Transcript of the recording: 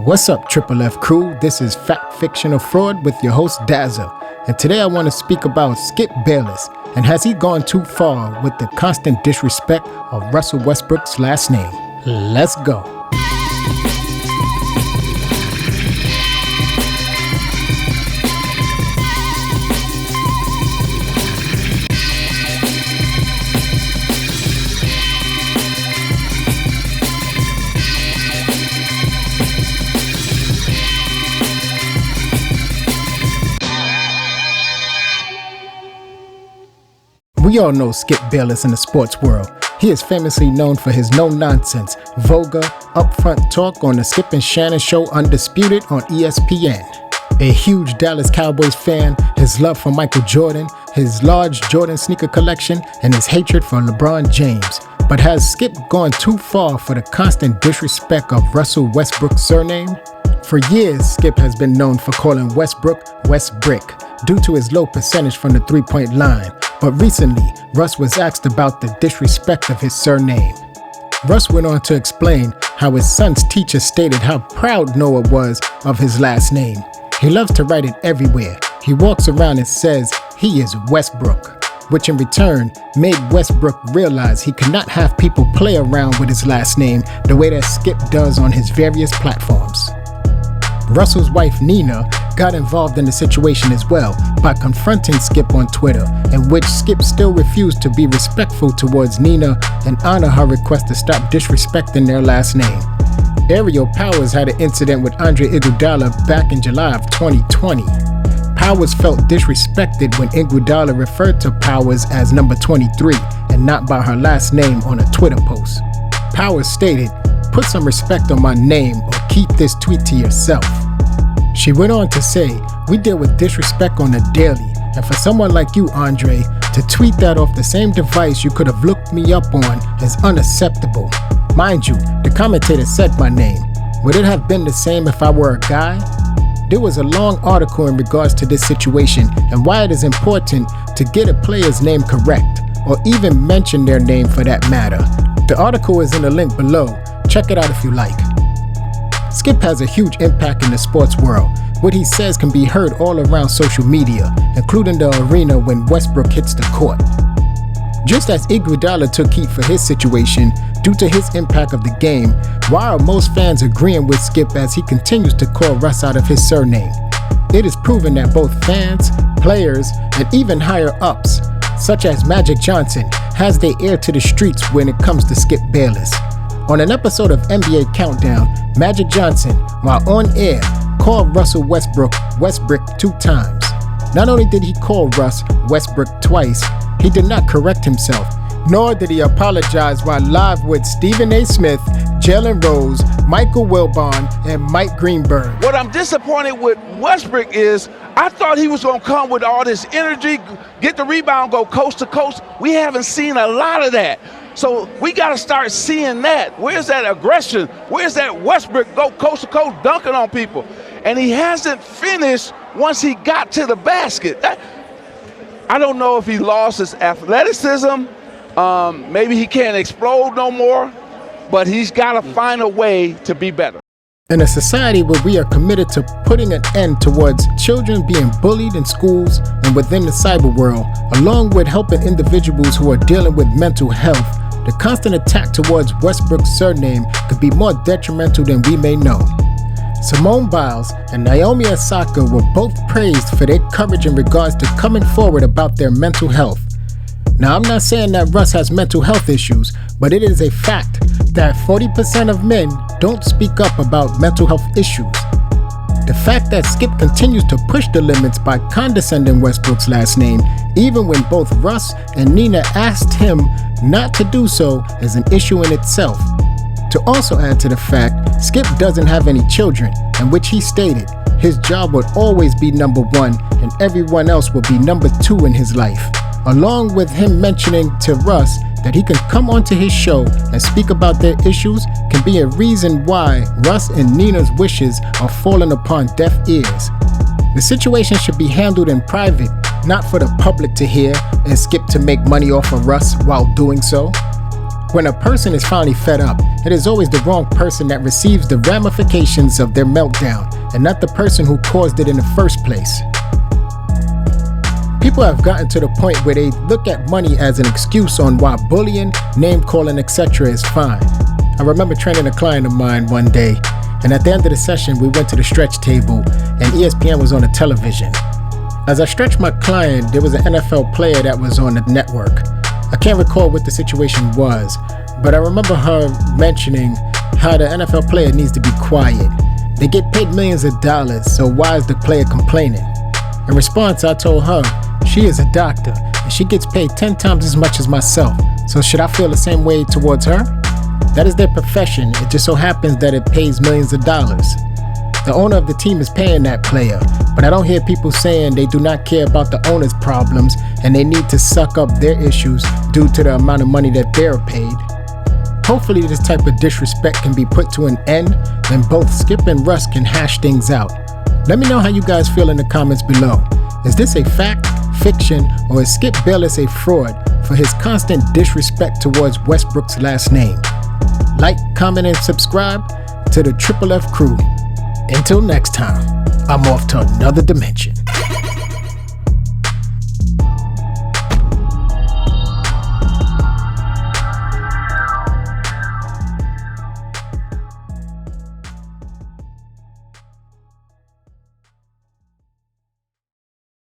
What's up, Triple F crew? This is FictionFraud with your host, Dazzle. And today I want to speak about Skip Bayless, and has he gone too far with the constant disrespect of Russell Westbrook's last name? Let's go. We all know Skip Bayless in the sports world. He is famously known for his no-nonsense, vulgar, upfront talk on the Skip and Shannon show Undisputed on ESPN. A huge Dallas Cowboys fan, his love for Michael Jordan, his large Jordan sneaker collection, and his hatred for LeBron James. But has Skip gone too far for the constant disrespect of Russell Westbrook's surname? For years, Skip has been known for calling Westbrook Westbrick due to his low percentage from the three-point line. But recently, Russ was asked about the disrespect of his surname. Russ went on to explain how his son's teacher stated how proud Noah was of his last name. He loves to write it everywhere. He walks around and says he is Westbrook, which in return made Westbrook realize he could not have people play around with his last name the way that Skip does on his various platforms. Russell's wife Nina got involved in the situation as well by confronting Skip on Twitter, in which Skip still refused to be respectful towards Nina and honor her request to stop disrespecting their last name. Ariel Powers had an incident with Iguodala back in July of 2020. Powers felt disrespected when Iguodala referred to Powers as number 23 and not by her last name on a Twitter post. Powers stated, "Put some respect on my name or keep this tweet to yourself." She went on to say, "We deal with disrespect on the daily, and for someone like you, Andre, to tweet that off the same device you could have looked me up on is unacceptable. Mind you, the commentator said my name. Would it have been the same if I were a guy?" There was a long article in regards to this situation and why it is important to get a player's name correct, or even mention their name for that matter. The article is in the link below. Check it out if you like. Skip has a huge impact in the sports world. What he says can be heard all around social media, including the arena when Westbrook hits the court. Just as Iguodala took heat for his situation due to his impact of the game, why are most fans agreeing with Skip as he continues to call Russ out of his surname? It is proven that both fans, players, and even higher-ups, such as Magic Johnson, has their ear to the streets when it comes to Skip Bayless. On an episode of NBA Countdown, Magic Johnson, while on air, called Russell Westbrook Westbrick 2 times. Not only did he call Russ Westbrook twice, he did not correct himself, nor did he apologize while live with Stephen A. Smith, Jalen Rose, Michael Wilbon, and Mike Greenberg. What I'm disappointed with Westbrook is I thought he was going to come with all this energy, get the rebound, go coast to coast. We haven't seen a lot of that. So we got to start seeing that. Where's that aggression? Where's that Westbrook go coast to coast dunking on people? And he hasn't finished once he got to the basket. I don't know if he lost his athleticism. Maybe he can't explode no more, but he's got to find a way to be better. In a society where we are committed to putting an end towards children being bullied in schools and within the cyber world, along with helping individuals who are dealing with mental health, the constant attack towards Westbrook's surname could be more detrimental than we may know. Simone Biles and Naomi Osaka were both praised for their courage in regards to coming forward about their mental health. Now, I'm not saying that Russ has mental health issues, but it is a fact that 40% of men don't speak up about mental health issues. The fact that Skip continues to push the limits by condescending Westbrook's last name, even when both Russ and Nina asked him not to do so, is an issue in itself. To also add to the fact, Skip doesn't have any children, in which he stated his job would always be number one and everyone else will be number two in his life. Along with him mentioning to Russ that he can come onto his show and speak about their issues can be a reason why Russ and Nina's wishes are falling upon deaf ears. The situation should be handled in private, not for the public to hear and Skip to make money off of Russ while doing so. When a person is finally fed up, it is always the wrong person that receives the ramifications of their meltdown, and not the person who caused it in the first place. People have gotten to the point where they look at money as an excuse on why bullying, name-calling, etc. is fine. I remember training a client of mine one day, and at the end of the session, we went to the stretch table, and ESPN was on the television. As I stretched my client, there was an NFL player that was on the network. I can't recall what the situation was, but I remember her mentioning how the NFL player needs to be quiet. They get paid millions of dollars, so why is the player complaining? In response, I told her, she is a doctor, and she gets paid 10 times as much as myself, so should I feel the same way towards her? That is their profession, it just so happens that it pays millions of dollars. The owner of the team is paying that player, but I don't hear people saying they do not care about the owner's problems and they need to suck up their issues due to the amount of money that they're paid. Hopefully this type of disrespect can be put to an end, and both Skip and Russ can hash things out. Let me know how you guys feel in the comments below. Is this a fact, fiction, or is Skip Bayless a fraud for his constant disrespect towards Westbrook's last name? Like, comment, and subscribe to the Triple F crew. Until next time, I'm off to another dimension.